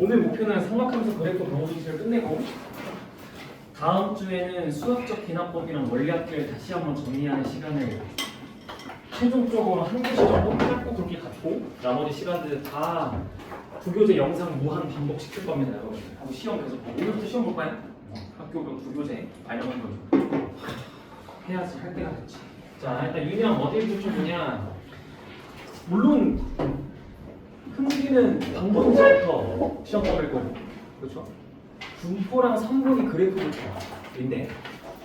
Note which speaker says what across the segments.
Speaker 1: 오늘 목표는 삼각함수 그래프 방정식을 끝내고 다음 주에는 수학적 기납법이랑 원리학들 다시 한번 정리하는 시간을 최종적으로 한 교시 정도 짧고 그렇게 갖고 나머지 시간들 다 부교재 영상 무한 반복시킬 겁니다, 여러분. 하고 시험 계속 보고 오늘부터 시험 볼까요? 학교 부교재 발령한 거죠. 해야지 할 때가 됐지. 자, 일단 유형 어디에 붙여주냐? 물론 흥기는 방법부터 시험 뽑을 거고, 그렇죠? 분포랑 3분위 그래프부터인데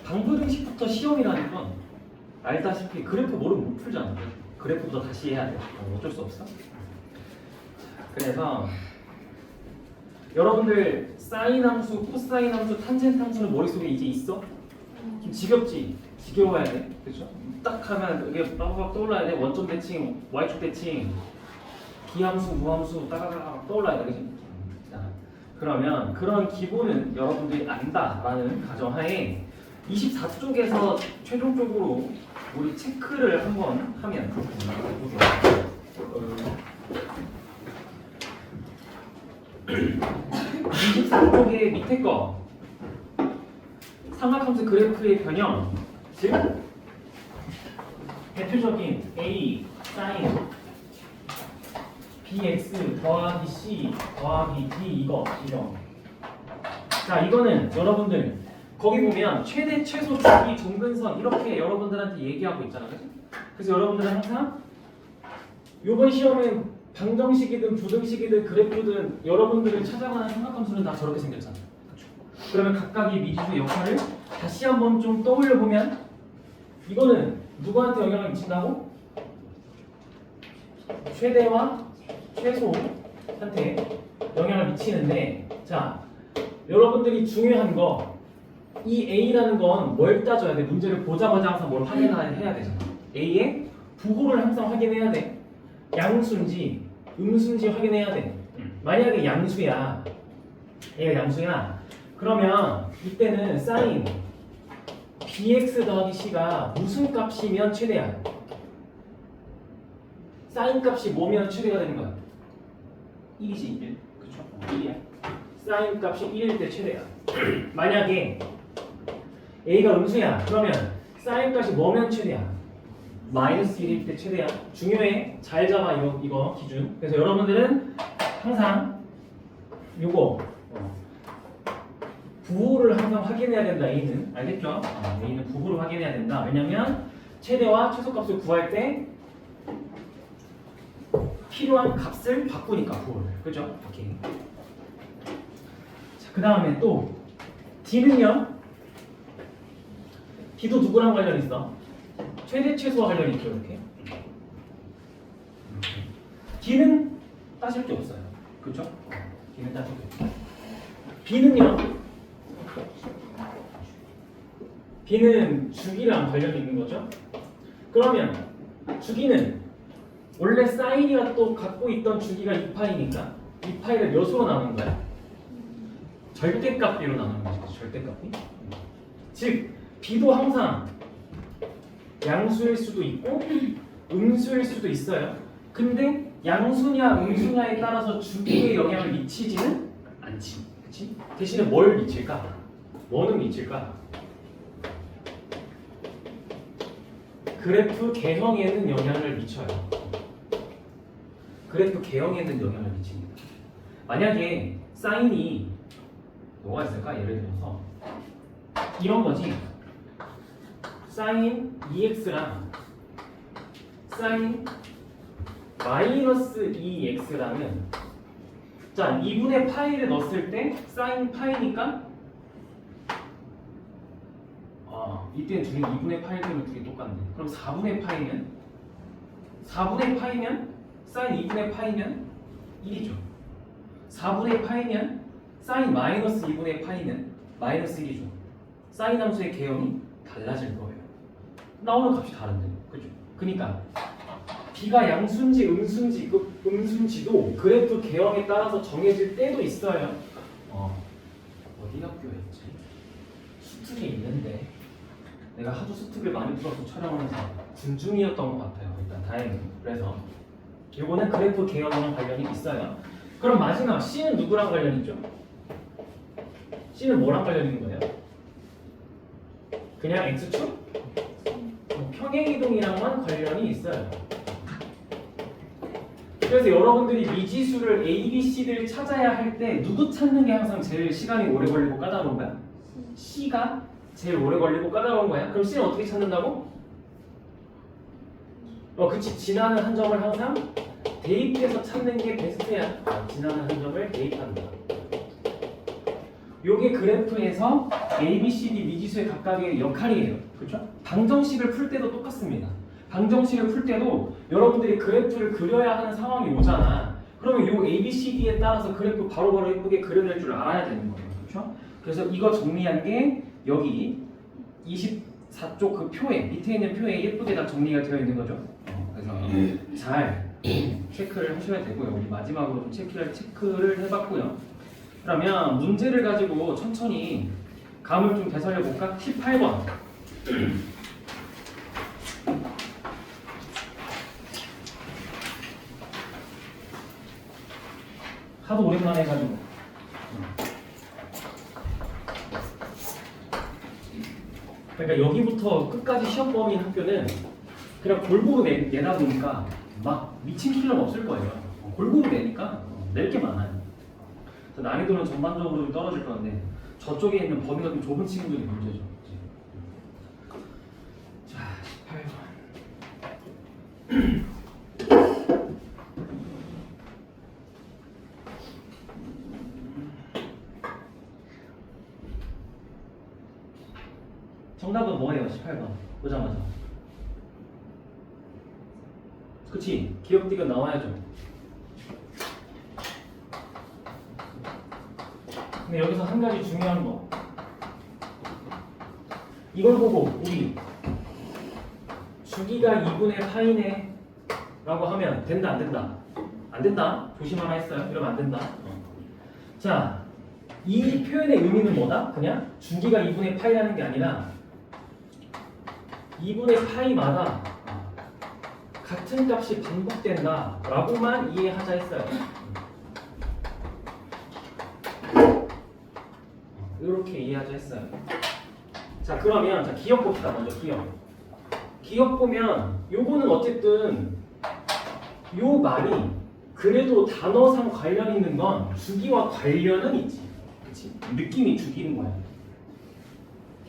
Speaker 1: 방부등식부터 시험이라는 건 알다시피 그래프 모르면 못 풀잖아. 그래프부터 다시 해야 돼. 어쩔 수 없어. 그래서 여러분들 사인 함수, 코사인 함수, 탄젠트 함수는 머릿속에 이제 있어? 좀 지겹지? 지겨워야 돼. 그렇죠? 딱 하면 이게 빠바박 떠올라야 돼. 원점 대칭, y축 대칭, 기함수, 무함수 따가닥 떠올라야 돼. 그치? 자, 그러면 그런 기본은 여러분들이 안다라는 가정하에 24쪽에서 최종적으로 우리 체크를 한번 하면 보세요. 24쪽의 밑에 거 삼각함수 그래프의 변형, 즉 대표적인 A 사인 bx 더하기 c 더하기 d 이거. 자, 이거는 여러분들 거기 보면 최대 최소 주기 종근선 이렇게 여러분들한테 얘기하고 있잖아, 그치? 그래서 여러분들은 항상 이번 시험은 방정식이든 부등식이든 그래프든 여러분들을 찾아가는 삼각함수는 다 저렇게 생겼잖아. 그쵸? 그러면 각각의 미지수의 역할을 다시 한번 좀 떠올려 보면 이거는 누구한테 영향을 미친다고? 최대와 최소한테 영향을 미치는데, 자, 여러분들이 중요한 거 이 A라는 건 뭘 따져야 돼? 문제를 보자마자 항상 뭘 확인해야 되잖아. A의 부호를 항상 확인해야 돼. 양수인지 음수인지 확인해야 돼. 만약에 양수야, A가 양수야, 그러면 이때는 사인 bx 더하기 c가 무슨 값이면 최대야? 사인 값이 뭐면 최대가 되는 거야? 1이지, 1. 그쵸? 1이야. 사인 값이 1일 때 최대야. 만약에 A가 음수야, 그러면 사인 값이 뭐면 최대야? 마이너스 1일 때 최대야. 중요해. 잘 잡아, 이거 기준. 그래서 여러분들은 항상 요거 부호를 항상 확인해야 된다. A는 알겠죠? A는 부호를 확인해야 된다. 왜냐면 최대와 최소값을 구할 때 필요한 값을 바꾸니까 부호를. 그죠? 오케이. 자, 그 다음에 또 D는요. D도 누구랑 관련 있어? 최대 최소와 관련이 있죠, 이렇게. D는 따질 게 없어요. 그렇죠? D는 따질 게 없어요. B는요. B는 주기랑 관련이 있는 거죠. 그러면 주기는 원래 사인이가 또 갖고 있던 주기가 2파이니까 2파이를 몇으로 나누는 거야? 절대값비로 나누는 거지. 절대값비. 즉 B도 항상 양수일 수도 있고 음수일 수도 있어요. 근데 양수냐 음수냐에 따라서 주기에 영향을 미치지는 않지. 그치? 대신에 뭘 미칠까? 뭐는 미칠까? 그래프 개형에는 영향을 미쳐요. 그래프 개형에는 영향을 미칩니다. 만약에 사인이 뭐가 있을까? 예를 들어서 이런 거지. 사인 2x랑 사인 마이너스 2x라면 자, 2분의 파이를 넣었을 때 사인 파이니까 이때는 둘이 2분의 파이 되면 둘이 똑같네. 그럼 4분의 파이면 4분의 파이면 사인 2분의 파이면 1이죠. 4분의 파이면 사인 마이너스 2분의 파이는 마이너스 1이죠. 사인 함수의 개형이 달라질 거예요. 나오는 값이 다른데, 그죠? 그러니까 B가 양수인지 음수인지 음수인지도 그래프 개형에 따라서 정해질 때도 있어요. 어디 학교였지? 수특이 있는데 내가 하도 수특을 많이 풀어서 촬영하면서 군중이었던 것 같아요. 일단 다행히. 그래서 요거는 그래프 개형이랑 관련이 있어요. 그럼 마지막 C는 누구랑 관련 있죠? C는 뭐랑 관련 있는 거예요? 그냥 X축? 평행이동이랑만 관련이 있어요. 그래서 여러분들이 미지수를 A, B, C를 찾아야 할 때 누구 찾는 게 항상 제일 시간이 오래 걸리고 까다로운 거야? C가 제일 오래 걸리고 까다로운 거야? 그럼 C는 어떻게 찾는다고? 그치. 지나는 한 점을 항상 대입해서 찾는 게 베스트야. 지나는 한 점을 대입한다. 요게 그래프에서 A, B, C, D 미지수의 각각의 역할이에요. 그렇죠? 방정식을 풀 때도 똑같습니다. 방정식을 풀 때도 여러분들이 그래프를 그려야 하는 상황이 오잖아. 그러면 요 A, B, C, D에 따라서 그래프 바로바로 예쁘게 그려낼 줄 알아야 되는 거예요. 그렇죠? 그래서 이거 정리한 게 여기 24쪽 그 표에 밑에 있는 표에 예쁘게 다 정리가 되어 있는 거죠. 그래서 잘 체크를 하셔야 되고요. 우리 마지막으로 좀 체크를 해봤고요. 그러면 문제를 가지고 천천히 감을 좀 되살려 볼까? 18번. 하도 오랜만에 해가지고. 그러니까 여기부터 끝까지 시험 범위 학교는 그냥 골고루 내다 보니까 막 미친 킬러는 없을 거예요. 골고루 내니까 낼 게 많아요. 난이도는 전반적으로 좀 떨어질 건데 저쪽에 있는 범위가 좀 좁은 친구들이 문제죠. 자, 18번. 정답은 뭐예요? 18번. 보자마자. 그치? 기억디귿 나와야죠. 근데 여기서 한 가지 중요한 거. 이걸 보고 우리 주기가 2분의 파이네 라고 하면 된다 안 된다? 안 된다. 조심하라 했어요. 이러면 안 된다. 자, 이 표현의 의미는 뭐다? 그냥 주기가 2분의 파이라는 게 아니라 2분의 파이마다 같은 값이 반복된다 라고만 이해하자 했어요. 이렇게 이해하자 했어요. 자, 그러면 자, 기억 봅시다. 먼저 기억 보면 요거는 어쨌든 요 말이 그래도 단어상 관련 있는 건 주기와 관련은 있지. 그치? 느낌이 주기인 거야.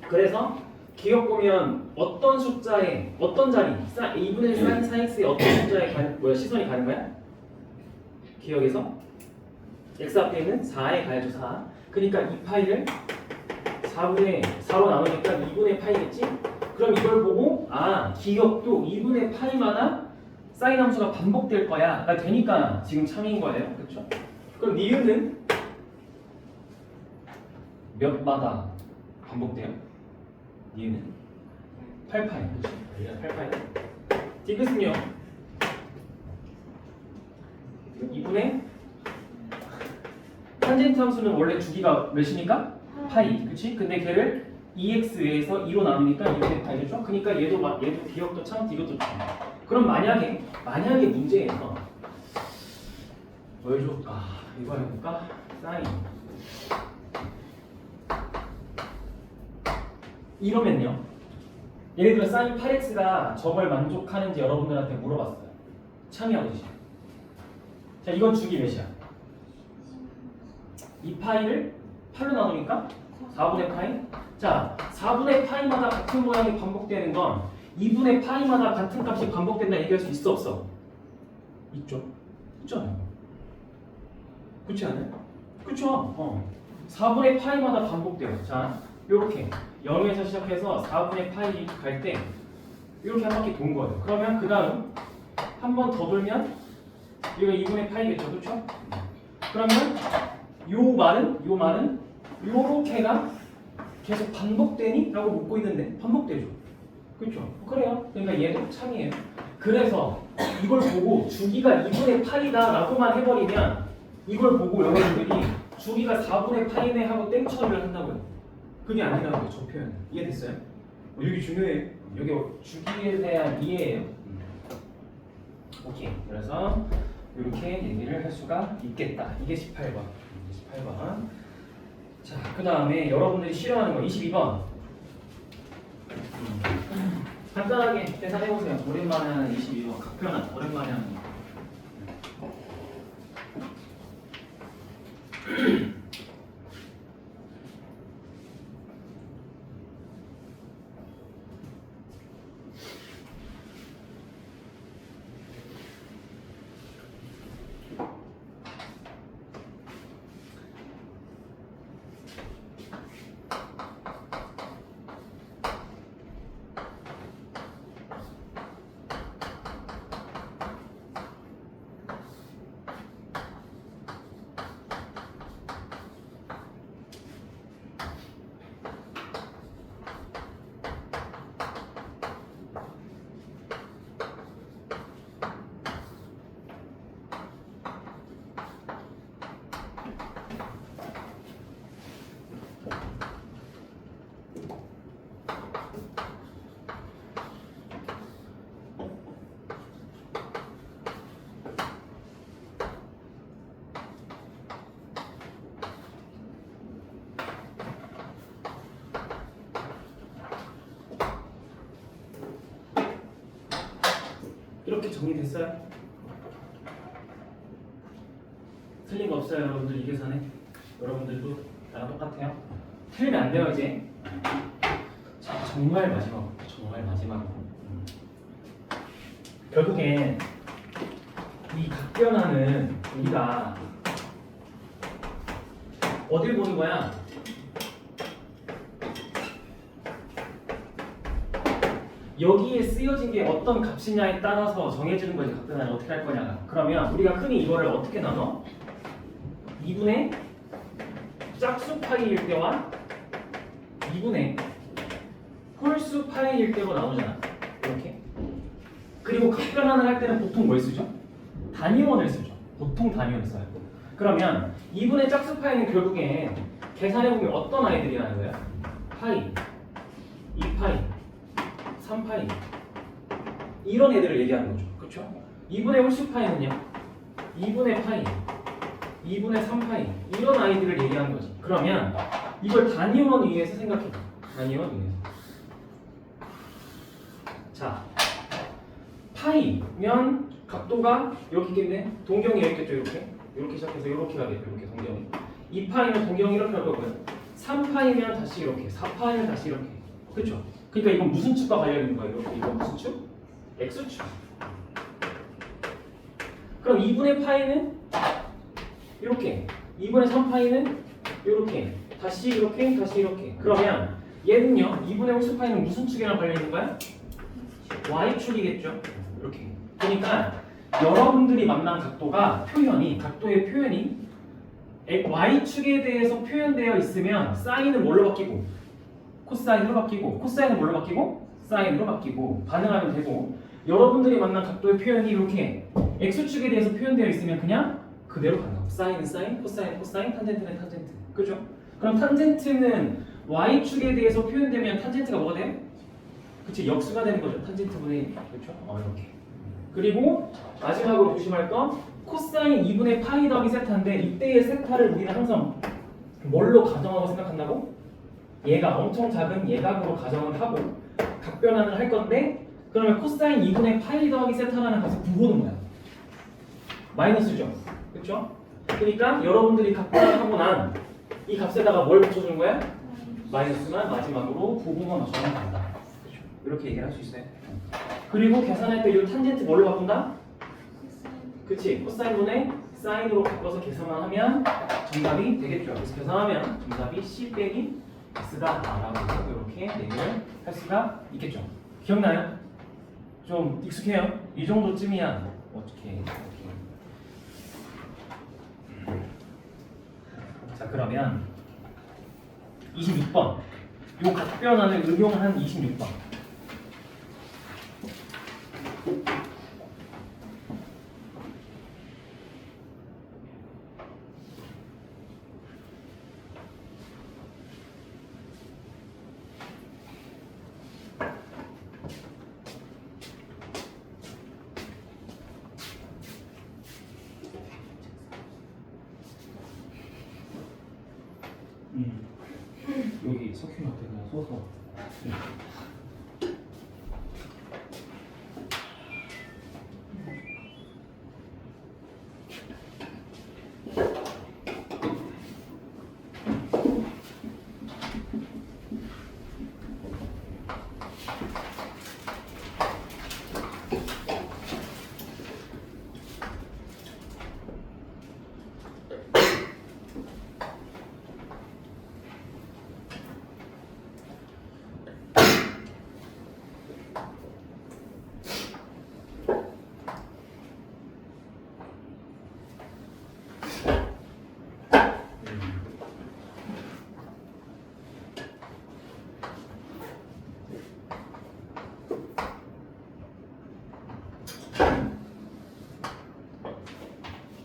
Speaker 1: 그래서 기억 보면 어떤 숫자에 어떤 자리 2분의 4x에 어떤 숫자에 시선이 가는 거야? 기억에서 x 앞에 있는 4에 가야죠. 4. 그러니까 이 파이를 4분의 4로 나누니까 2분의 파이겠지? 그럼 이걸 보고 기억도 2분의 파이마다 사인 함수가 반복될 거야. 되니까 지금 참인 거예요. 그렇죠? 그럼 니은은 몇 마다 반복돼요? 니은은 8파이. 그렇죠? 8파이. 디귿은요? 2분의 탄젠트 함수는 원래 주기가 몇이니까? 파이. 그치? 근데 걔를 2x 외에서 2로 나누니까 2분의 파이 되죠? 그러니까 얘도 기억도 참, 이것도 참. 그럼 만약에 문제에서 뭘 줄까? 이거 해볼까? 사인. 이러면요. 예를 들어 사인 8x가 저걸 만족하는지 여러분들한테 물어봤어요. 참여하듯이. 자, 이건 주기 몇이야? 이 파이를 8로 나누니까 4분의 파이. 자, 4분의 파이마다 같은 모양이 반복되는 건 2분의 파이마다 같은 값이 반복된다 얘기할 수 있어 없어? 있죠. 있잖아요. 그렇지 않아요? 그렇죠. 4분의 파이마다 반복돼요. 자, 요렇게 0에서 시작해서 4분의 파이 갈 때 이렇게 한 바퀴 돈 거예요. 그러면 그 다음 한 번 더 돌면 이거 2분의 파이겠죠. 그렇죠? 그러면 요 말은 요렇게가 계속 반복되니? 라고 묻고 있는데 반복되죠. 그렇죠? 그래요. 그러니까 얘도 참이에요. 그래서 이걸 보고 주기가 2분의 파이다 라고만 해버리면 이걸 보고 여러분들이 주기가 4분의 파이네 하고 땡 처리를 한다고요. 그게 아니라는 거죠. 저 표현. 이해됐어요? 여기 중요해요. 여기 주기에 대한 이해예요. 오케이. 그래서 이렇게 얘기를 할 수가 있겠다. 이게 18번. 18번. 자, 그 다음에 여러분들이 싫어하는 거 22번. 간단하게 계산해보세요. 오랜만에 하는 22번. 각변환. 오랜만에 하는 거. 이렇게 정리됐어요? 틀린 거 없어요, 여러분들 이 계산에? 여러분들도 나랑 똑같아요? 틀리면 안 돼요, 이제. 자, 정말 마지막으로. 결국엔 이 각변화는 우리가 어딜 보는 거야? 여기에 쓰여진 게 어떤 값이냐에 따라서 정해지는 거지. 각변화는 어떻게 할 거냐가. 그러면 우리가 흔히 이거를 어떻게 나눠? 2분의 짝수 파이일 때와 2분의 홀수 파이일 때로 나오잖아. 이렇게. 그리고 각변환을 할 때는 보통 뭘 쓰죠? 단위원을 쓰죠. 보통 단위원을 써요. 그러면 2분의 짝수 파이는 결국엔 계산해보면 어떤 아이들이라는 거예요? 파이, 2파이, 3파이 이런 애들을 얘기하는 거죠. 그렇죠? 2분의 홀수 파이는요? 2분의 파이, 2분의 3파이 이런 아이들을 얘기하는 거지. 그러면 이걸 단위원 위에서 생각해봐. 단위원 위에서. 자, 파이면 각도가 여기 있겠네. 동경이 여기 있겠죠. 이렇게 시작해서 이렇게 가겠죠. 이렇게 동경이. 2파이면 동경이 이렇게 할 거고요. 3파이면 다시 이렇게, 4파이면 다시 이렇게. 그렇죠? 그러니까 이건 무슨 축과 관련 있는 거예요? 이건 무슨 축? X축. 그럼 2분의 파이는 이렇게, 2분의 3파이는 이렇게, 다시 이렇게, 다시 이렇게. 그러면 얘는요, 2분의 홀수 파이는 무슨 축이랑 관련 있는 거야? Y축이겠죠. 이렇게. 그러니까 여러분들이 만난 각도가 각도의 표현이 Y축에 대해서 표현되어 있으면 사인은 뭘로 바뀌고 코사인으로 바뀌고 코사인은 뭘로 바뀌고 사인으로 바뀌고 반응하면 되고 여러분들이 만난 각도의 표현이 이렇게 X축에 대해서 표현되어 있으면 그냥 그대로 가는 거고 사인은 사인, 코사인은 코사인, 탄젠트는 탄젠트. 그죠? 그럼 탄젠트는 Y축에 대해서 표현되면 탄젠트가 뭐가 돼요? 그치, 역수가 되는 거죠. 탄젠트 분의 1. 그렇죠? 이렇게. 그리고 마지막으로 조심할 건 코사인 2분의 파이 더하기 세타인데 이때의 세타를 우리는 항상 뭘로 가정하고 생각한다고? 얘가 엄청 작은 예각으로 가정을 하고 각변환을 할 건데 그러면 코사인 2분의 파이 더하기 세타라는 값을 부호는 뭐야? 마이너스죠. 그렇죠? 그러니까 여러분들이 각변환을 하고 난 이 값에다가 뭘 붙여주는 거야? 마이너스만 마지막으로 부호만 맞춰주면 된다. 그렇죠? 이렇게 얘기를 할 수 있어요. 그리고 계산할 때 이 탄젠트 뭘로 바꾼다? 그치? 코사인분의 사인으로 바꿔서 계산만 하면 정답이 되겠죠. 그래서 계산하면 정답이 C 빼기 X다 라고 이렇게 얘기를 할 수가 있겠죠. 기억나요? 좀 익숙해요? 이 정도쯤이야 어떻게 자 그러면 26번 요 각변환을 응용한 26번 여기 석회한테 그냥 쏘서.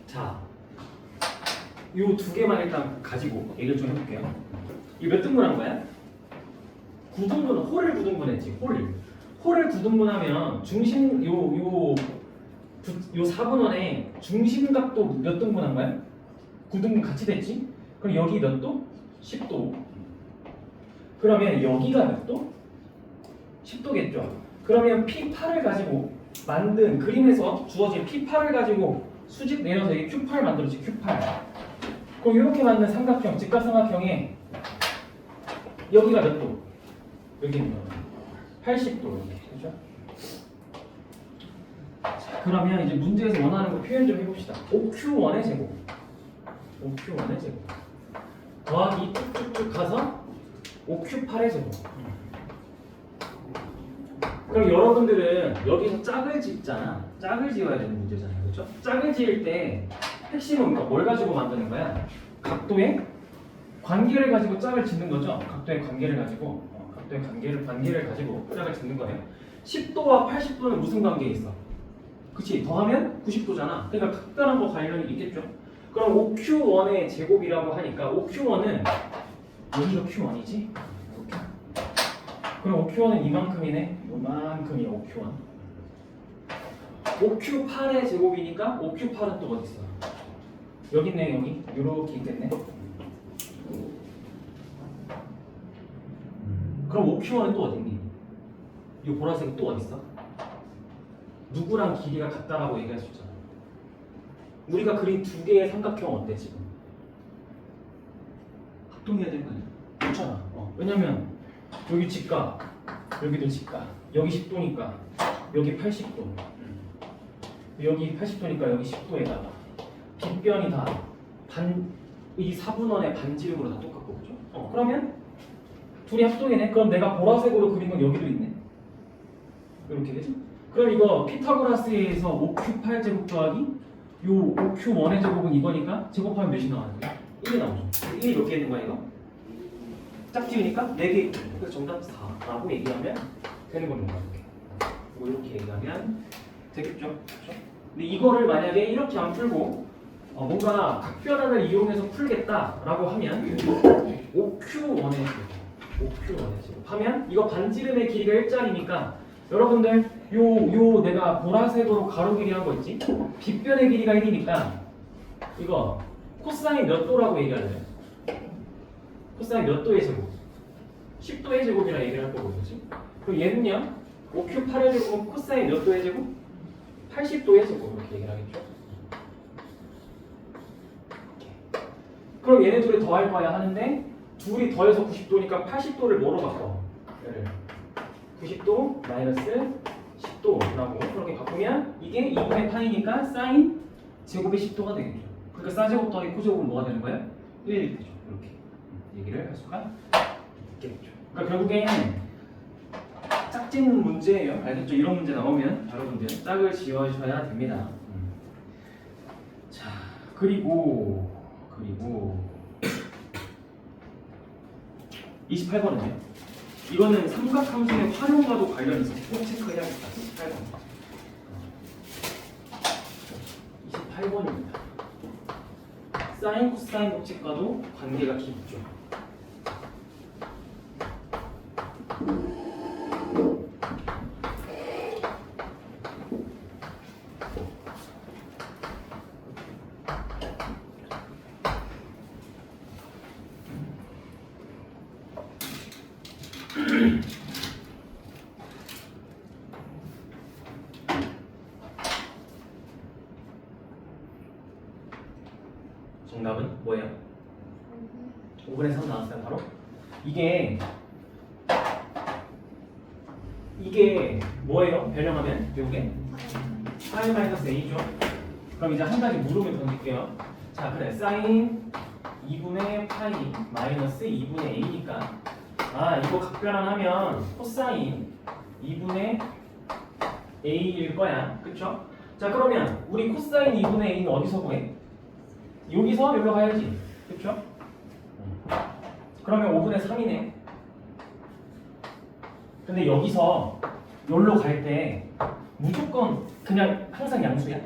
Speaker 1: 자, 요 두 개만 일단 가지고 얘기를 좀 해볼게요. 이거 몇 등분한 거야? 9등분, 홀을 9등분했지. 홀을 9등분하면 중심 요 4분원에 중심각도 몇 등분한 거야? 9등분 같이 됐지? 그럼 여기 몇 도? 10도. 그러면 여기가 몇 도? 10도겠죠. 그러면 P8을 가지고 만든 그림에서 주어진 P8을 가지고 수직 내려서 이 Q8 만들었지. Q8. 그럼 이렇게 만든 삼각형, 직각삼각형에 여기가 몇 도? 여기는 80도 이렇게. 그렇죠? 자, 그러면 이제 문제에서 원하는 거 표현 좀 해봅시다. OQ1의 제곱. OQ1의 제곱. 더하기 쭉쭉쭉 가서 OQ8의 제곱. 그럼 여러분들은 여기서 짝을 짓잖아. 짝을 지어야 되는 문제잖아요. 그렇죠? 짝을 지을 때 핵심은 뭘 가지고 만드는 거야? 각도의 관계를 가지고 짝을 짓는 거죠. 각도의 관계를 가지고 관계를 가지고 짝을 짓는 거예요. 10도와 80도는 무슨 관계에 있어? 그치? 더하면 90도잖아. 그러니까 각별한 거 관련이 있겠죠. 그럼 OQ1의 제곱이라고 하니까 OQ1은 여기가 Q1이지? 이렇게. 그럼 OQ1은 이만큼이네. 이만큼이 OQ1. OQ8의 제곱이니까 OQ8은 또 어디 있어? 여기 있네. 여기 이렇게 있겠네. 그럼 OQ1은 또 어디 있니? 이 보라색이 또 어디 있어? 누구랑 길이가 같다라고 얘기할 수 있잖아. 우리가 그린 두 개의 삼각형 어때 지금? 합동해야 되는 거 아니야? 그렇잖아. 왜냐면 여기 직각, 여기도 직각, 여기 10도니까 여기 80도, 여기 80도니까 여기 10도에다가 빗변이 다 이 4분원의 반지름으로 다 똑같고 그죠? 그러면 둘이 합동이네. 그럼 내가 보라색으로 그린 건 여기도 있네. 이렇게 되죠? 그럼 이거 피타고라스에서 OQ8제곱 더하기 요 OQ1의 제곱은 이거니까 제곱하면 몇이 나왔는데? 1이 나오죠. 1이 몇 개 있는 거야 이거? 짝지으니까 4개. 그래서 정답 4라고 얘기하면 되는 겁니다. 이렇게 얘기하면 되겠죠? 그렇죠? 근데 이거를 만약에 이렇게 안 풀고 뭔가 각변환을 이용해서 풀겠다라고 하면 OQ1의 제곱 하면 이거 반지름의 길이가 1짜리니까 여러분들 요 내가 보라색으로 가로 길이 한 거 있지? 빗변의 길이가 1이니까 이거 코사인 몇 도라고 얘기할래요? 코사인 몇 도의 제곱? 10도의 제곱이라 얘기를 할 거고 그렇지? 그럼 얘는요? OQ8의 제곱은 코사인 몇 도의 제곱? 80도의 제곱 이렇게 얘기를 하겠죠? 그럼 얘네 둘이 더할 거야 하는데 둘이 더해서 90도니까 80도를 뭐로 바꿔? 90도 마이너스 10도라고 그렇게 바꾸면 이게 2분의 파이니까 사인 제곱의 10도가 되겠죠. 그러니까 사제곱 더하기 코제곱은 뭐가 되는 거야? 1이 되죠. 이렇게 얘기를 할 수가 있겠죠. 그러니까 결국엔 짝짓는 문제예요. 알겠죠? 이런 문제 나오면 여러분들 짝을 지어주셔야 됩니다. 자, 그리고 28번은요. 이거는 삼각함수의 활용과도 관련이 있어서 꼭 체크해야겠다. 28번입니다. 사인, 코사인 법칙과도 관계가 깊죠. 답은 뭐예요? 5분의 3 나왔어요 바로. 이게 뭐예요? 변형하면 요게 파이 마이너스 a죠. 그럼 이제 한 가지 물음을 던질게요. 자 그래 사인 2분의 파이 마이너스 2분의 a니까 이거 각변환하면 코사인 2분의 a일 거야. 그쵸? 자 그러면 우리 코사인 2분의 a는 어디서 구해? 여기서 여기로 가야지. 그쵸? 그러면 5분의 3이네. 근데 여기서 여기로 갈 때 무조건 그냥 항상 양수야?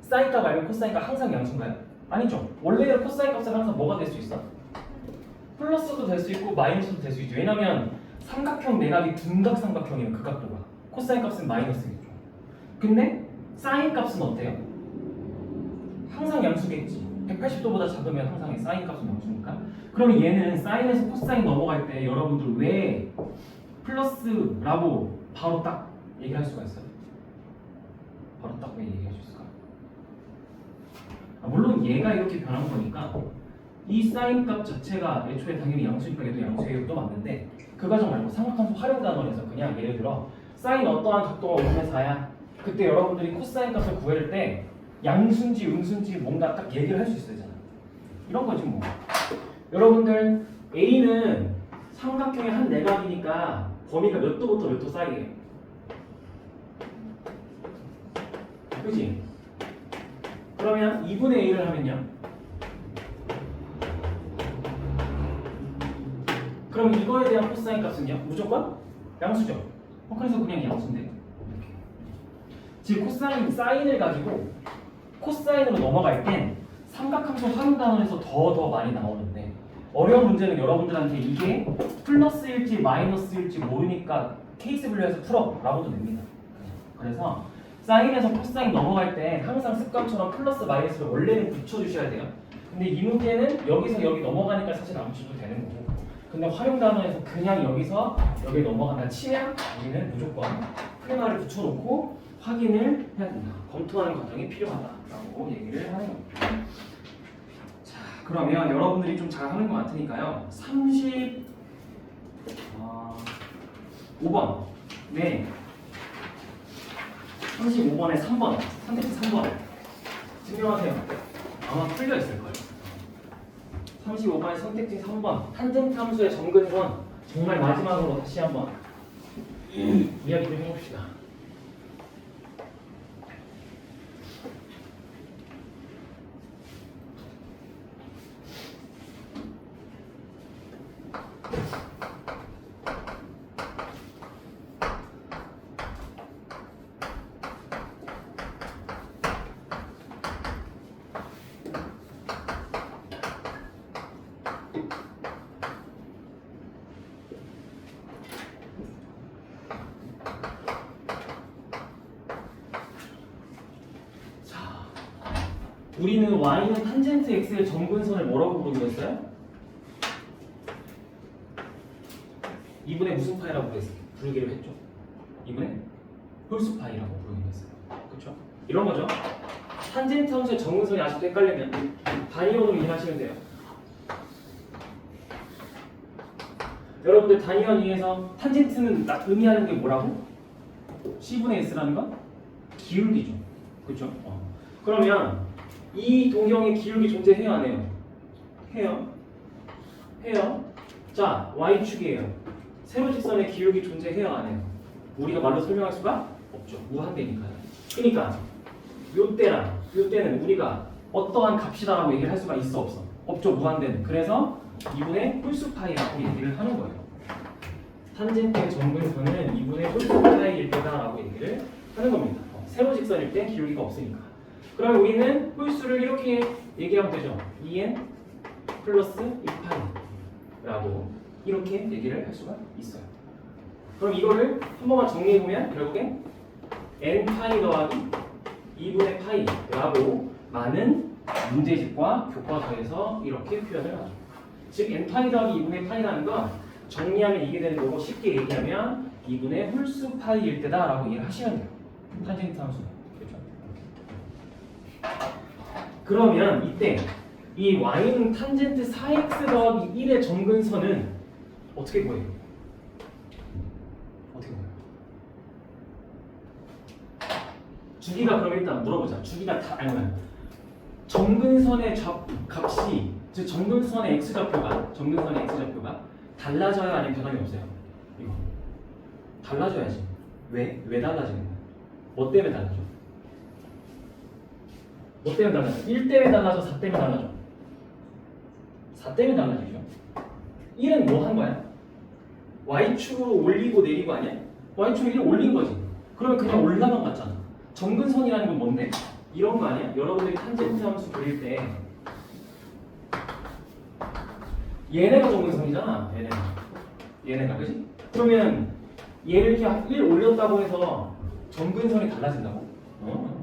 Speaker 1: 사인 값 말고 코사인 값 항상 양수인가요? 아니죠. 원래는 코사인 값은 항상 뭐가 될 수 있어? 플러스도 될 수 있고 마이너스도 될 수 있죠. 왜냐면 삼각형 내각이 둔각삼각형이면 그 각도가 코사인 값은 마이너스겠죠. 근데 사인 값은 어때요? 항상 양수겠지. 180도보다 작으면 항상 사인 값은 양수니까. 그러면 얘는 사인에서 코사인 넘어갈 때 여러분들 왜 플러스라고 바로 딱 얘기할 수가 있어요? 바로 딱 왜 얘기할 수 있을까? 물론 얘가 이렇게 변한 거니까 이 사인 값 자체가 애초에 당연히 양수니까 얘도 양수의 것도 맞는데 그 과정 말고 삼각함수 활용 단원에서 그냥 예를 들어 사인 어떠한 각도가 5분의 4야. 그때 여러분들이 코사인 값을 구할 때 양수인지 음수인지 뭔가 딱 얘기를 할 수 있어야 되잖아. 이런 거지 뭐. 여러분들 A는 삼각형의 한 내각이니까 범위가 몇 도부터 몇 도 사이에요. 그지? 그러면 2분의 A를 하면요. 그럼 이거에 대한 코사인 값은요? 무조건 양수죠. 그래서 그냥 양수인데. 즉 코사인 사인을 가지고 코사인으로 넘어갈 땐 삼각함수 활용 단원에서 더 많이 나오는데 어려운 문제는 여러분들한테 이게 플러스일지 마이너스일지 모르니까 케이스 분류해서 풀어 라고도 됩니다. 그래서 사인에서 코사인 넘어갈 때 항상 습관처럼 플러스 마이너스를 원래는 붙여주셔야 돼요. 근데 이 문제는 여기서 여기 넘어가니까 사실 안 붙여도 되는 거고 근데 활용 단원에서 그냥 여기서 여기 넘어간다 치면 우리는 무조건 프레마를 붙여놓고 확인을 해야 된다. 검토하는 과정이 필요하다라고 얘기를 하는 겁니다. 자, 그러면 여러분들이 좀 잘하는 것 같으니까요. 35번. 네. 35번에 3번. 선택지 3번. 증명하세요. 아마 풀려 있을 거예요. 35번의 선택지 3번. 탄젠트 함수의 점근선. 정말 마지막으로 다시 한번 이야기 좀 해봅시다. 우리는 y는 탄젠트 x의 점근선을 뭐라고 부르기로 했어요? 2분의 무슨 파이라고 부르기로 했죠? 2분의 홀수 파이라고 부르기로 했어요. 그렇죠? 이런 거죠. 탄젠트 함수의 점근선이 아직도 헷갈리면 단위원으로 이해하시면 돼요. 여러분들 단위원 이해해서 탄젠트는 의미하는 게 뭐라고? c분의 s라는 건 기울기죠. 그렇죠? 그러면 이 동경의 기울기 존재해요 안 해요? 해요. 자, y축이에요. 세로직선의 기울기 존재해요 안 해요? 우리가 말로 설명할 수가 없죠. 무한대니까요. 그러니까 요때는 우리가 어떠한 값이다라고 얘기를 할 수가 있어 없어? 없죠. 무한대는. 그래서 2분의 홀수 파이라고 얘기를 하는 거예요. 탄젠트의 점근선은 2분의 홀수 파이일 때다라고 얘기를 하는 겁니다. 세로직선일 때 기울기가 없으니까. 그럼 우리는 홀수를 이렇게 얘기하면 되죠. 2n 플러스 2파이라고 이렇게 얘기를 할 수가 있어요. 그럼 이거를 한 번만 정리해보면 결국엔 n파이 더하기 2분의 파이라고 많은 문제집과 교과서에서 이렇게 표현을 하죠. 즉 n파이 더하기 2분의 파이라는 건 정리하면 이게 되는 거고 쉽게 얘기하면 2분의 홀수 파이일 때다라고 이해를 하시면 돼요. 탄젠트 함수는. 그러면 이때 이 y는 탄젠트 4x 더하기 1의 정근선은 어떻게 구해요? 어떻게 구해요? 주기가 그럼 일단 물어보자. 주기가 다 아니면 정근선의 값이 즉 정근선의 x좌표가 달라져야 아니면 변함이 없어요. 이거 달라져야지. 왜 달라지는 거야? 뭐 때문에 달라져? 뭐 때문에 달라져? 1 때문에 달라져? 4 때문에 달라져? 4 때문에 달라지죠. 1은 뭐 한 거야? y축으로 올리고 내리고 아니야? y축으로 1을 올린 거지. 그러면 그냥 올라만 갔잖아. 정근선이라는 건 뭔데? 이런 거 아니야? 여러분들이 탄젠트 함수 그릴 때 얘네가 정근선이잖아. 얘네가 그지? 그러면 얘를 이렇게 1 올렸다고 해서 정근선이 달라진다고?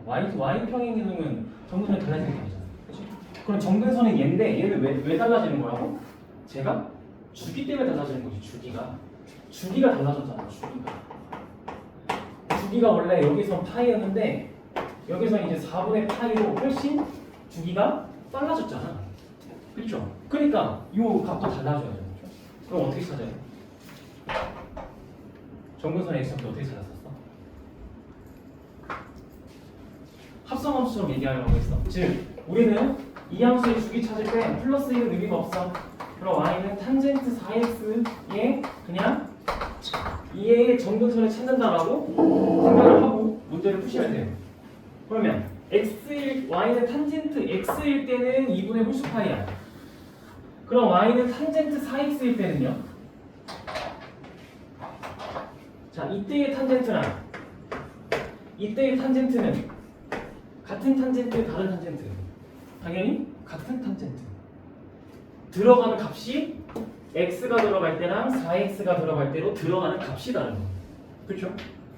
Speaker 1: y 평행이동은 정근선이 달라지는 게 아니잖아. 그치? 그럼 정근선은 얘인데 얘는 왜 달라지는 거라고? 제가 주기 때문에 달라지는 거지. 주기가 달라졌잖아. 주기가 원래 여기서 파이였는데 여기서 이제 4분의 파이로 훨씬 주기가 빨라졌잖아. 그렇죠? 그러니까 이 값도 달라져야죠. 그럼 어떻게 찾아요? 정근선의 x값도 어떻게 찾았었어? 합성함수처럼 얘기하려고 했어. 즉 우리는 이 함수의 주기 찾을 때 플러스 1은 의미가 없어. 그럼 y는 탄젠트 4x에 그냥 2의 정근선을 찾는다라고 생각을 하고 문제를 푸시면 돼요. 그러면 y는 탄젠트 x일 때는 2분의 홀수 파이야. 그럼 y는 탄젠트 4x일 때는요? 자, 이때의 탄젠트는 같은 탄젠트, 다른 탄젠트. 당연히 같은 탄젠트. 들어가는 값이 x가 들어갈 때랑 4x가 들어갈 때로 들어가는 값이 다른 거. 그렇죠?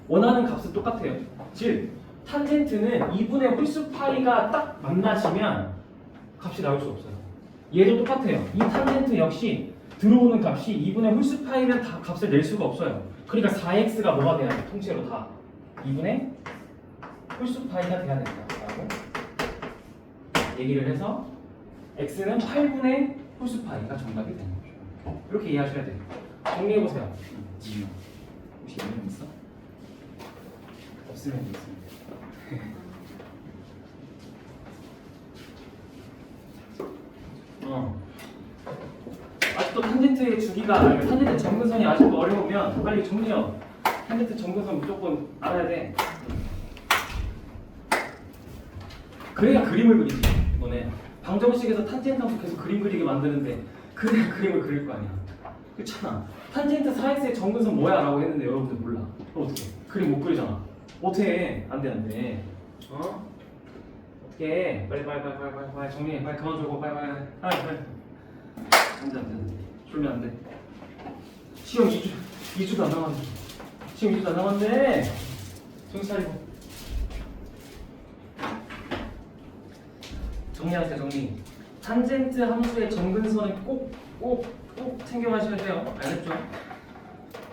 Speaker 1: 원하는 값은 똑같아요. 즉 탄젠트는 2분의 홀수 파이가 딱 만나지면 값이 나올 수 없어요. 얘도 똑같아요. 이 탄젠트 역시 들어오는 값이 2분의 홀수 파이면 다 값을 낼 수가 없어요. 그러니까 4x가 뭐가 돼야 돼? 통째로 다 2분의 홀수 파이가 돼야 된다라고 얘기를 해서 x는 8분의 홀수 파이가 정답이 되는 거죠. 이렇게 이해하셔야 돼요. 정리해 보세요. 혹시 이름 있어? 없으면 있습니다. 아직도 탄젠트의 주기가 탄젠트 정근선이 아직도 어려우면 빨리 정리해. 탄젠트 정근선 무조건 알아야 돼. 그래야 그림을 그리지. 이번에 방정식에서 탄젠트 함수 계속 그림 그리게 만드는데 그래야 그림을 그릴 거 아니야. 그렇잖아. 탄젠트 4x의 정근선 뭐야? 라고 했는데 여러분들 몰라. 그럼 어떻게? 그림 못 그리잖아. 어떻게? 안돼. 어떻게? 빨리 정리해. 빨리 그만 주고 빨리. 안돼. 졸면 안돼. 시험 2주도 안 남았는데. 시험 2주도 안 남았는데. 정신 차리고. 정리하세요. 정리. 탄젠트 함수의 정근선은 꼭 챙겨가셔야 돼요. 알겠죠?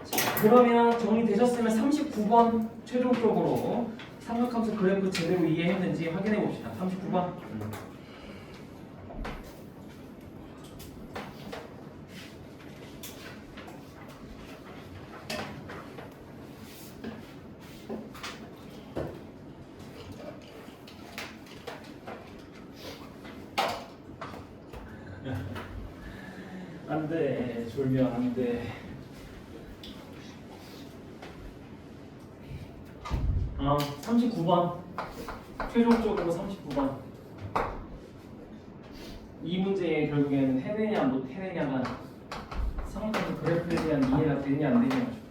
Speaker 1: 자, 그러면 정리되셨으면 39번 최종적으로 삼각함수 그래프 제대로 이해했는지 확인해 봅시다. 39번. 안돼. 졸면 안돼. 39번 최종적으로 39번 이 문제에 결국에는 해내냐 못 해내냐가 삼각함수 그래프에 대한 이해가 되냐 안 되냐.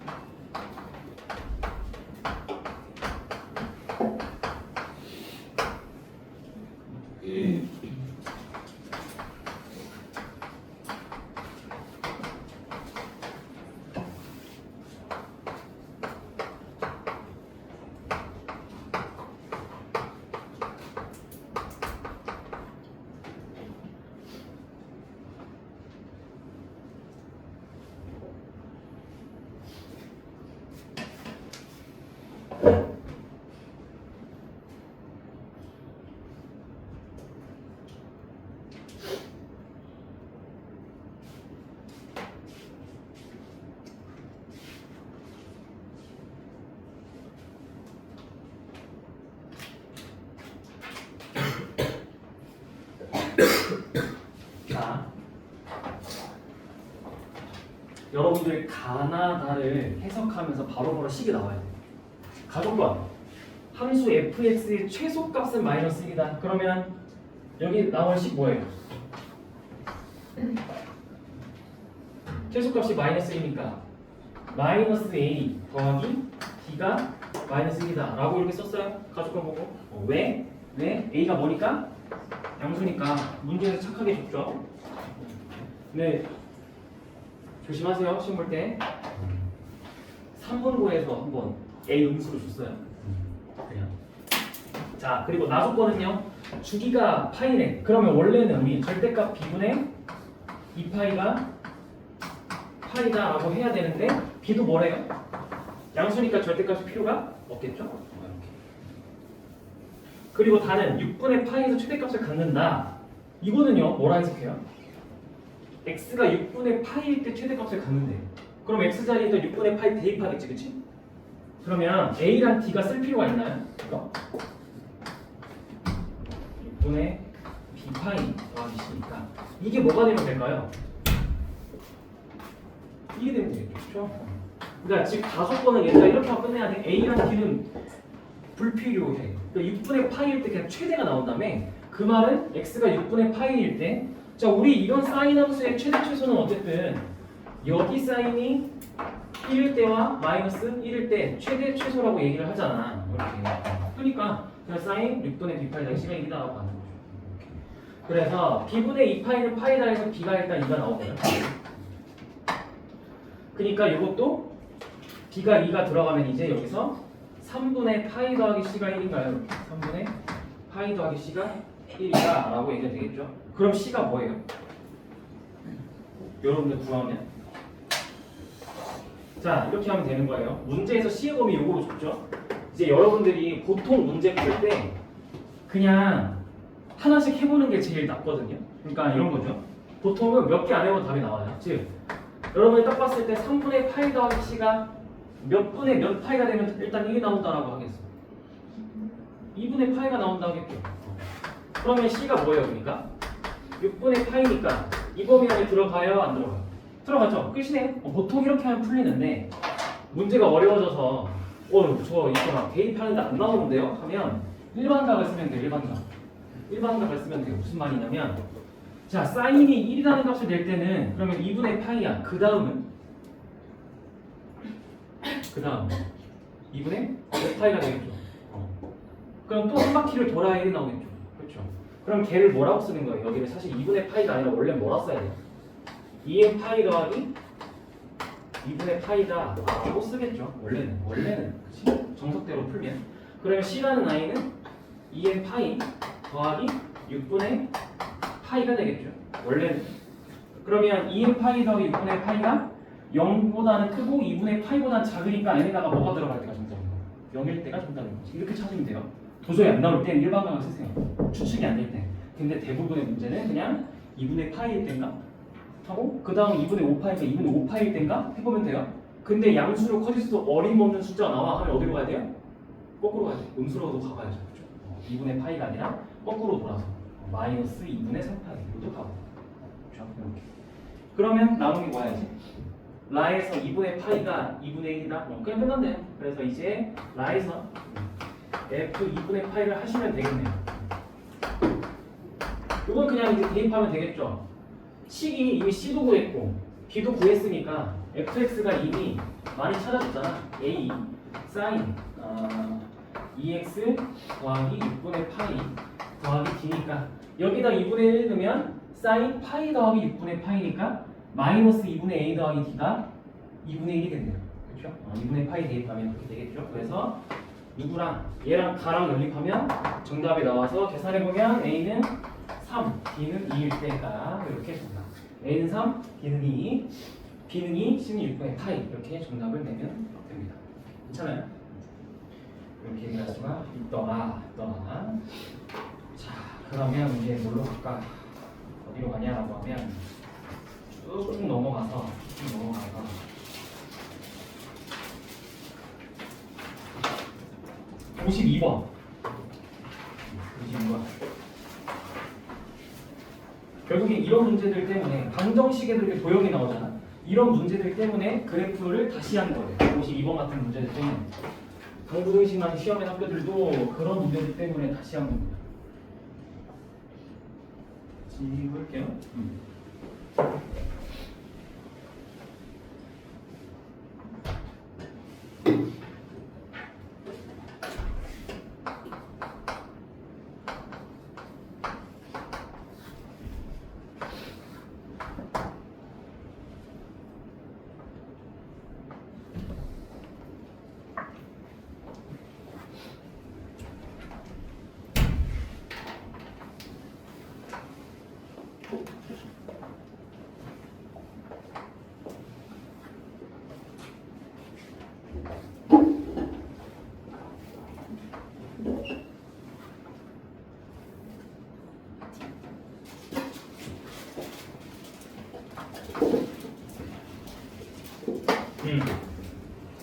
Speaker 1: 자, 여러분들 가나다를 해석하면서 바로바로 식이 나와야 돼요. 가족관 함수 fx의 최소값은 마이너스 1이다. 그러면 여기 나올 식 뭐예요? 최소값이 마이너스 1이니까 마이너스 a 더하기 b가 마이너스 1이다 라고 이렇게 썼어요. 가족관 보고 왜? a가 뭐니까? 양수니까 문제에서 착하게 줬죠. 네, 조심하세요. 시험 볼 때 3분고에서 한번 a 음수로 줬어요. 그냥. 자, 그리고 나조건은요. 주기가 파이네. 그러면 원래는 우리 절대값 b분의 2파이가 파이다 라고 해야 되는데 b도 뭐래요? 양수니까 절대값이 필요가 없겠죠? 이렇게. 그리고 다는 6분의 파이에서 최대값을 갖는다. 이거는요. 뭐라 해석해요? x가 6분의 파이일 때 최대값을 갖는데 그럼 x자리에다 6분의 파이 대입하겠지, 그치? 그러면 a랑 d가 쓸 필요가 있나요? 이거 6분의 b파이 더하기 c니까 이게 뭐가 되면 될까요? 이게 되면 되겠죠, 그렇죠? 그러니까 지금 다소건은 얘가 이렇게 하고 끝내야 돼. a랑 d는 불필요해. 그러니까 6분의 파이일 때 그냥 최대가 나온 다음에 그 말은 x가 6분의 파이일 때 자, 우리 이런 사인 함수의 최대 최소는 어쨌든 여기 사인이 1일 때와 마이너스 1일 때 최대 최소라고 얘기를 하잖아. 이렇게. 그러니까 그냥 사인 6분의 b파이 더하기 c가 1이다 라고 하는 거죠. 그래서 b분의 2파이는 파이다 해서 b가 일단 2가 나오거든. 그러니까 이것도 b가 2가 들어가면 이제 여기서 3분의 파이 더하기 c가 1인가요? 3분의 파이 더하기 c가 1이다 라고 얘기가 되겠죠. 그럼 c가 뭐예요? 여러분들 구하면 자, 이렇게 하면 되는 거예요. 문제에서 c의 범위 요거로 줬죠. 이제 여러분들이 보통 문제 풀 때 그냥 하나씩 해보는 게 제일 낫거든요. 그러니까 이런 거죠. 보통은 몇 개 안 해도 답이 나와요. 즉 여러분이 딱 봤을 때 3분의 파이 더하기 c가 몇 분의 몇 파이가 되면 일단 1이 나온다라고 하겠어. 2분의 파이가 나온다 하겠죠. 그러면 c가 뭐예요, 그러니까? 6분의 파이니까 이 범위 안에 들어가요, 안 들어가요? 들어가죠. 끝이네. 보통 이렇게 하면 풀리는데 문제가 어려워져서 저 이거 막 대입하는데 안 나오는데요? 하면 일반각을 쓰면 돼요. 일반각을 쓰면 돼요. 무슨 말이냐면 자, 사인이 1이라는 값을 낼 때는 그러면 2분의 파이야. 그 다음은 2분의 몇 파이가 되겠죠. 그럼 또 한 바퀴를 돌아야 1이 나오겠죠. 그렇죠. 그럼 걔를 뭐라고 쓰는 거예요? 여기를 사실 2분의 파이가 아니라 원래 뭐라 써야 돼요? 2n 파이 더하기 2분의 파이다 라고 쓰겠죠. 원래는 그치? 정석대로 풀면 그러면 c라는 i는 2n 파이 더하기 6분의 파이가 되겠죠. 원래는 그러면 2n 파이 더하기 6분의 파이가 0보다는 크고 2분의 파이보다는 작으니까 n에다가 뭐가 들어갈 때가 정답인 거예요? 0일 때가 정답인 거지. 이렇게 찾으면 돼요. 도저히 안 나올 땐 일반각을 쓰세요. 추측이 안 될 때. 근데 대부분의 문제는 그냥 2분의 파이일 땐가 하고 그 다음 2분의 5파이니까 2분의 5파이일 땐가 해보면 돼요. 근데 양수로 커질수록 어림없는 숫자가 나와 하면 어디로 가야 돼요? 거꾸로 가야 돼요. 음수로도 가봐야죠. 그렇죠? 2분의 파이가 아니라 거꾸로 돌아서 마이너스 2분의 3파이 이것도 가고 그렇죠? 이렇게. 그러면 나오는 게 뭐야지? 라에서 2분의 파이가 2분의 1이다? 그냥 끝났네요. 그래서 이제 라에서 f 2분의 파이를 하시면 되겠네요. 이건 그냥 이제 대입하면 되겠죠. 식이 이미 c도 구했고 b도 구했으니까 fx가 이미 많이 찾아줬잖아. a sin 2x 더하기 6분의 파이 더하기 d니까 여기다 2분의 1 넣으면 sin 파이 더하기 6분의 파이니까 마이너스 2분의 a 더하기 d가 2분의 1이 된대요. 그렇죠? 2분의 파이 대입하면 그렇게 되겠죠. 그래서 누구랑 얘랑 가랑 연립하면 정답이 나와서 계산해보면 a는 3, b는 2일 때가 이렇게 정답. a는 3, b는 2, b는 2, c는 6분의 파이 이렇게 정답을 내면 됩니다. 괜찮아요? 이렇게 얘기할 수가 있더라. 자, 그러면 이제 뭘로 갈까? 어디로 가냐라고 하면 쭉 넘어가서 52번 결국에 이런 문제들 때문에 방정식에도 이렇게 도형이 나오잖아. 이런 문제들 때문에 그래프를 다시 한 거예요. 52번 같은 문제들 때문에. 방부등식만 시험의 학교들도 그런 문제들 때문에 다시 한 겁니다. 지울게요.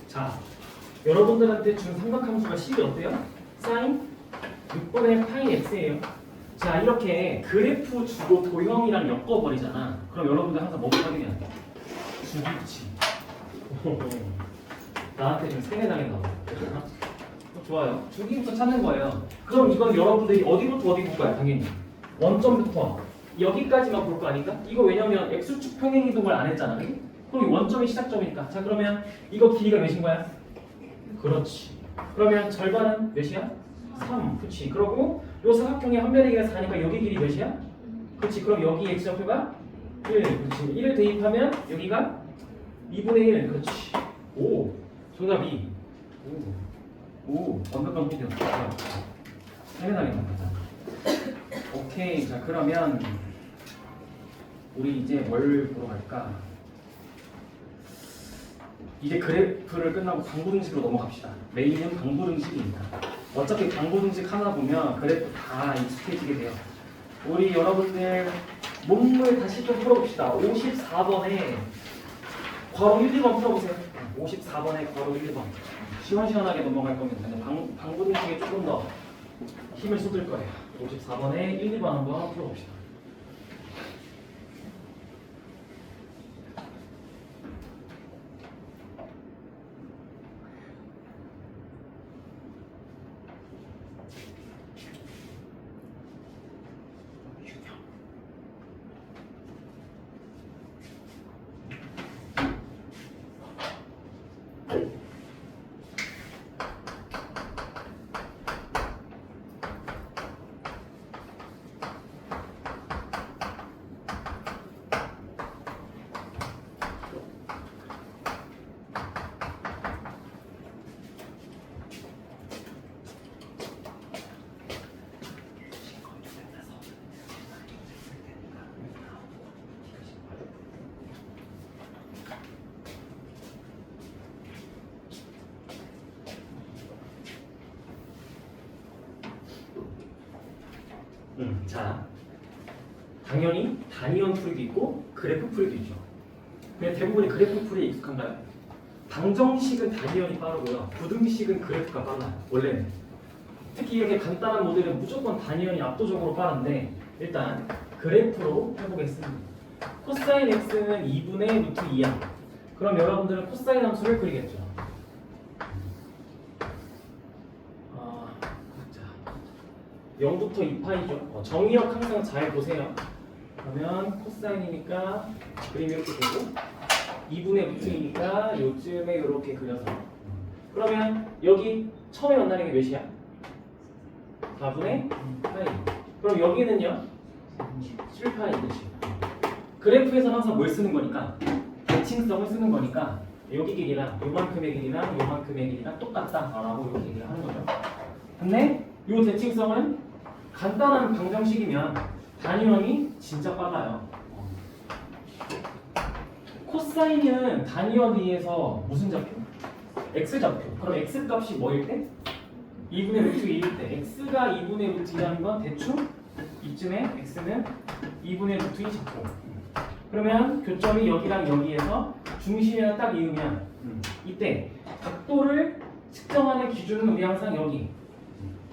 Speaker 1: 자, 여러분들한테 준 삼각함수가 식이 어때요? 사인 6분의 파이 x예요. 자, 이렇게 그래프 주고 도형이랑 엮어버리잖아. 그럼 여러분들 항상 뭐부터 확인해야 돼? 주기치. 나한테 지금 세뇌당했나 봐. 좋아요. 주기부터 찾는 거예요. 그럼 이건 여러분들이 어디부터 어디 볼 거야? 당연히 원점부터 여기까지만 볼 거 아닌가? 이거 왜냐면 x축 평행 이동을 안 했잖아. 그럼 이 원점이 시작점이니까. 자, 그러면 이거 길이가 몇인 거야? 그렇지. 그러면 절반은 몇이야? 3. 그렇지. 그러고 요 사각형의 한 변의 길이가 4니까 여기 길이 몇이야? 그렇지. 그럼 여기 x좌표가 1. 그렇지. 1을 대입하면 여기가 2분의 1. 그렇지. 오. 정답 2. 오. 완벽한 코디였어. 당연하겠네. 오케이. 자, 그러면 우리 이제 뭘 보러 갈까? 이제 그래프를 끝나고 방부등식으로 넘어갑시다. 메인은 방부등식입니다. 어차피 방부등식 하나 보면 그래프 다 익숙해지게 돼요. 우리 여러분들 문물 다시 좀 풀어봅시다. 54번에 괄호 1, 2번 풀어보세요. 54번에 괄호 1, 2번. 시원시원하게 넘어갈 겁니다. 근데 방부등식에 조금 더 힘을 쏟을 거예요. 54번에 1, 2번 한번 풀어봅시다. 자, 당연히 단위원 풀이도 있고 그래프 풀이도 있죠. 근데 대부분이 그래프 풀이에 익숙한가요? 방정식은 단위원이 빠르고요. 부등식은 그래프가 빨라요. 원래는. 특히 이렇게 간단한 모델은 무조건 단위원이 압도적으로 빠른데 일단 그래프로 해보겠습니다. 코사인 x는 2분의 루트 2야. 그럼 여러분들은 코사인 함수를 그리겠죠. 0부터 2파이죠. 정의역 항상 잘 보세요. 그러면 코사인이니까 그림이 이렇게 되고 2분의 루트이니까 요쯤에 이렇게 그려서 그러면 여기 처음에 만나는 게 몇이야? 4분의 파이. 그럼 여기는요? 7파이. 그렇지. 그래프에서는 항상 뭘 쓰는 거니까 대칭성을 쓰는 거니까 여기 길이랑 요만큼의 길이랑 요만큼의 길이랑 똑같다라고 이렇게 얘기를 하는 거죠. 근데 이 대칭성은 간단한 방정식이면 단위원이 진짜 빨라요. 코사인은 단위원 위에서 무슨 좌표? x좌표. 그럼 x값이 뭐일 때? 2분의 루트 2일 때. x가 2분의 루트 2라는 건 대충 이쯤에 x는 2분의 루트 2 잡고. 그러면 교점이 여기랑 여기에서 중심이랑 딱 이으면 이때 각도를 측정하는 기준은 우리 항상 여기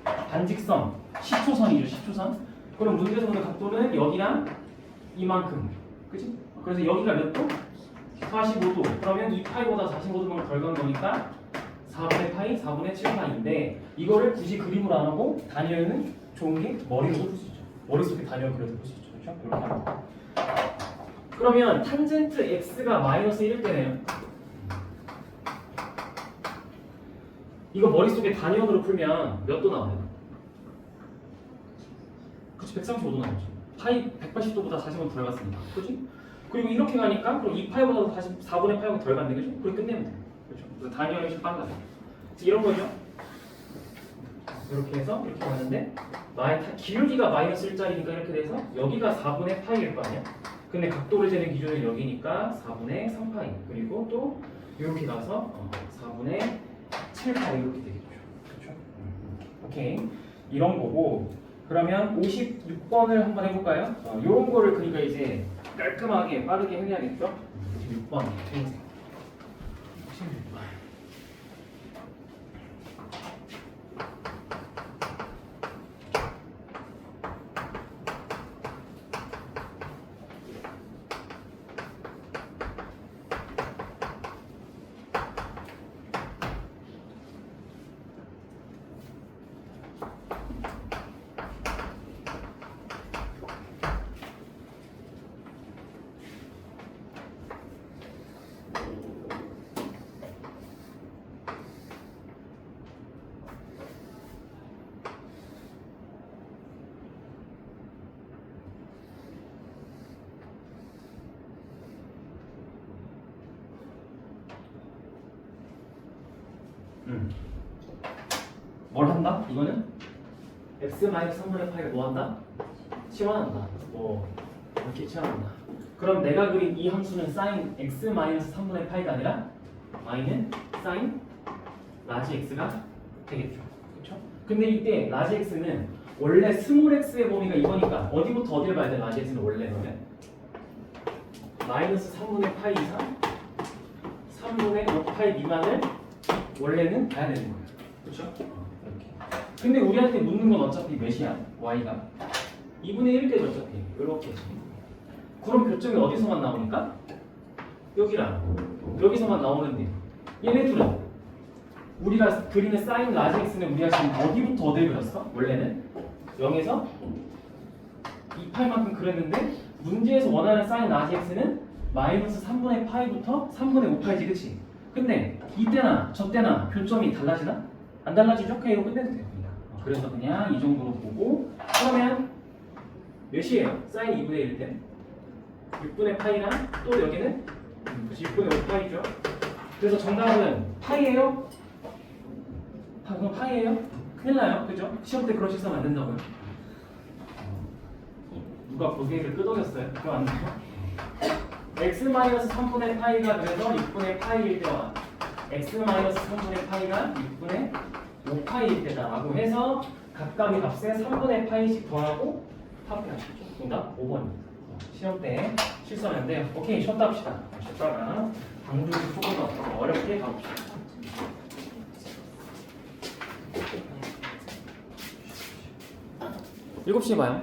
Speaker 1: 반직선 10초선이죠. 10초선. 그럼 문제에서 보는 각도는 여기랑 이만큼. 그치? 그래서 여기가 몇 도? 45도. 그러면 이 파이보다 45도만 덜 간 거니까 4분의 파이, 4분의 7파이인데 이거를 굳이 그림으로 안 하고 단위에는 좋은 게 머리로 풀 수 있죠. 머릿속에 단위를 그려서 풀 수 있죠. 그렇죠? 이렇게 하는 거. 그러면 탄젠트 x가 마이너스 1일 때네요. 이거 머릿속에 단위원으로 풀면 몇 도 나와요? 그치, 135도 나오죠. 파이 180도보다 40원 덜 갔으니까. 그치? 그리고 이렇게 가니까 그럼 이 파이보다 4분의 파이가 덜 갔네. 그죠? 그걸 끝내면 돼요. 그렇죠? 그래서 단위원이 좀 빨라요. 이런 거죠. 이렇게 해서 이렇게 가는데 기울기가 마이너스 1짜리니까 이렇게 돼서 여기가 4분의 파이일 거 아니야? 근데 각도를 재는 기준은 여기니까 4분의 3파이. 그리고 또 이렇게 가서 4분의 7파이 이렇게 되겠죠. 그렇죠? 오케이. 이런 거고 그러면 56번을 한번 해볼까요? 이런 거를 그러니까 이제 깔끔하게 빠르게 해야겠죠? 56번 해보세요. 56번. 뭘 한다? 이거는 x-3분의 파이가 뭐 한다? 치환한다. 뭐 이렇게 치환한다. 그럼 내가 그린 이 함수는 sin x-3분의 파이가 아니라 y는 sin 라지 x가 되겠죠. 그렇죠? 근데 이때 라지 x는 원래 스몰 x의 범위가 이거니까 어디부터 어디를 봐야 돼? 라지 x는 원래 그러면 마이너스 3분의 파이 이상 3분의 5파이 미만을 원래는 봐야 되는 거예요. 그렇죠? 이렇게. 근데 우리한테 묻는 건 어차피 몇이야? y가 2분의 1 되죠 어차피. 이렇게. 그럼 교점이 어디서만 나오니까? 여기랑 여기서만 나오는데 얘네 둘은 우리가 그리는 사인 라지 x는 우리가 지금 어디부터 어디를 그렸어? 원래는 0에서 2파이만큼 그렸는데 문제에서 원하는 사인 라지 x는 마이너스 3분의 파이부터 3분의 5파이지 그치? 근데 이때나 저때나 교점이 달라지나? 안 달라지죠? 그냥 이거 끝내도 돼요. 그래서 그냥 이 정도로 보고 그러면 몇이에요? 사인 2분의 1 때 6분의 파이랑 또 여기는 6분의 5파이죠. 그래서 정답은 파이예요? 그럼 파이예요? 큰일 나요. 그죠? 시험 때 그런 식사면 안 된다고요. 누가 고개를 끄덕였어요. 그럼 안 돼요. x-3분의 파이가 그래서 6분의 파이일 때와 x-3분의 파이가 6분의 5파이일 때다라고 해서 각각의 값에 3분의 파이씩 더하고 합해하시죠. 정답 5번입니다. 시험 때 실수하면 안 돼요. 오케이, 쉬었다 합시다. 쉬었다가 방송에서 조금 더 어렵게 가봅시다. 7시에 봐요.